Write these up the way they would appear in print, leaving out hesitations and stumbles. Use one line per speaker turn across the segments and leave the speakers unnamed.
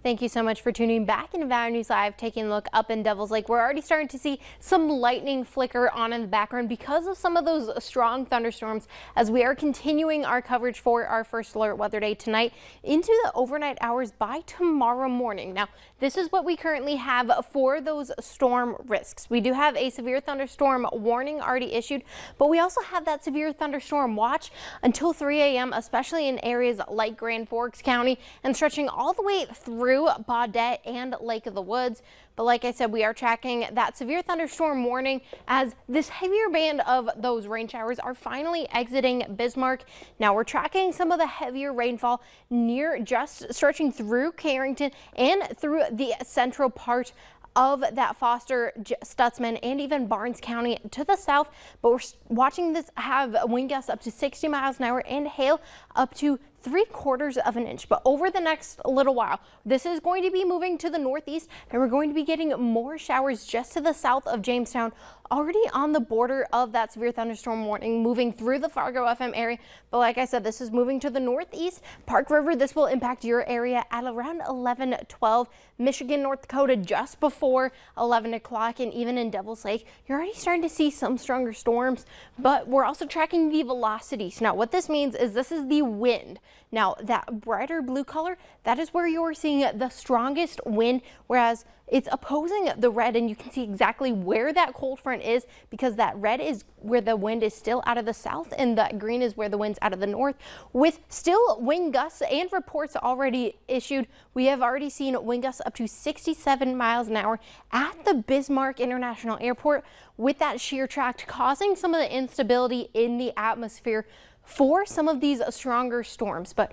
Thank you so much for tuning back into Valley News Live. Taking a look up in Devil's Lake, we're already starting to see some lightning flicker on in the background because of some of those strong thunderstorms as we are continuing our coverage for our first alert weather day tonight into the overnight hours by tomorrow morning. Now, this is what we currently have for those storm risks. We do have a severe thunderstorm warning already issued, but we also have that severe thunderstorm watch until 3 a.m., especially in areas like Grand Forks County and stretching all the way through Baudette and Lake of the Woods. But like I said, we are tracking that severe thunderstorm warning as this heavier band of those rain showers are finally exiting Bismarck. Now we're tracking some of the heavier rainfall near just stretching through Carrington and through the central part of that Foster, Stutzman, and even Barnes County to the south. But we're watching this have wind gusts up to 60 miles an hour and hail up to 3/4 of an inch. But over the next little while, this is going to be moving to the northeast, and we're going to be getting more showers just to the south of Jamestown, already on the border of that severe thunderstorm warning, moving through the Fargo FM area. But like I said, this is moving to the northeast. Park River, this will impact your area at around 11-12. Michigan, North Dakota, just before 11 o'clock, and even in Devil's Lake, you're already starting to see some stronger storms, but we're also tracking the velocities. Now, what this means is this is the wind. Now, that brighter blue color, that is where you're seeing the strongest wind, whereas it's opposing the red, and you can see exactly where that cold front is because that red is where the wind is still out of the south and that green is where the wind's out of the north. With still wind gusts and reports already issued, we have already seen wind gusts up to 67 miles an hour at the Bismarck International Airport, with that shear tract causing some of the instability in the atmosphere for some of these stronger storms. But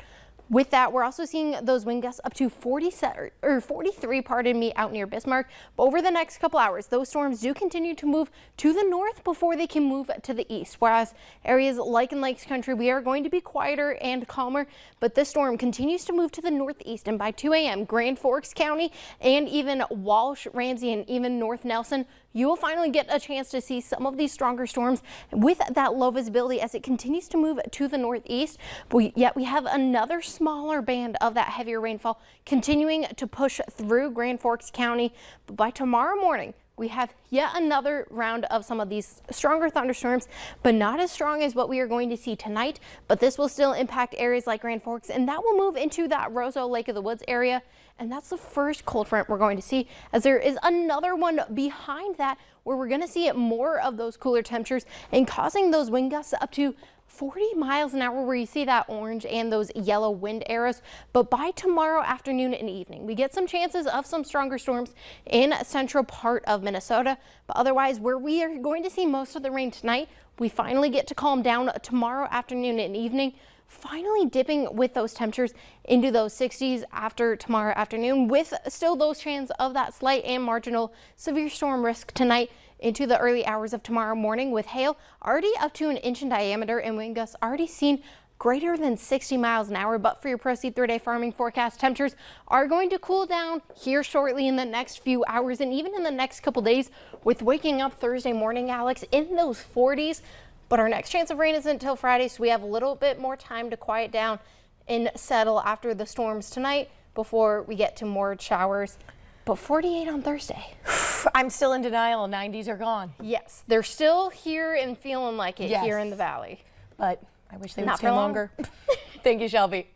with that, we're also seeing those wind gusts up to 43, pardon me, out near Bismarck. But over the next couple hours, those storms do continue to move to the north before they can move to the east. Whereas areas like in Lakes Country, we are going to be quieter and calmer, but this storm continues to move to the northeast. And by 2 a.m., Grand Forks County and even Walsh, Ramsey, and even North Nelson, you will finally get a chance to see some of these stronger storms with that low visibility as it continues to move to the northeast. But yet we have another smaller band of that heavier rainfall continuing to push through Grand Forks County. But by tomorrow morning, we have yet another round of some of these stronger thunderstorms, but not as strong as what we are going to see tonight. But this will still impact areas like Grand Forks, and that will move into that Roseau, Lake of the Woods area. And that's the first cold front we're going to see, as there is another one behind that where we're going to see more of those cooler temperatures and causing those wind gusts up to 40 miles an hour, where you see that orange and those yellow wind arrows. But by tomorrow afternoon and evening, we get some chances of some stronger storms in central part of Minnesota. But otherwise, where we are going to see most of the rain tonight, we finally get to calm down tomorrow afternoon and evening, finally dipping with those temperatures into those 60s after tomorrow afternoon, with still those chances of that slight and marginal severe storm risk tonight into the early hours of tomorrow morning, with hail already up to 1 inch in diameter and wind gusts already seen greater than 60 miles an hour. But for your Pro-Seed 3-day farming forecast, temperatures are going to cool down here shortly in the next few hours and even in the next couple days, with waking up Thursday morning, Alex, in those 40s. But our next chance of rain isn't until Friday, so we have a little bit more time to quiet down and settle after the storms tonight before we get to more showers. But 48 on Thursday.
I'm still in denial. 90s are gone.
Yes, they're still here and feeling like it here in the valley.
But I wish they would
Not
stay
for long.
longer. Thank you, Shelby.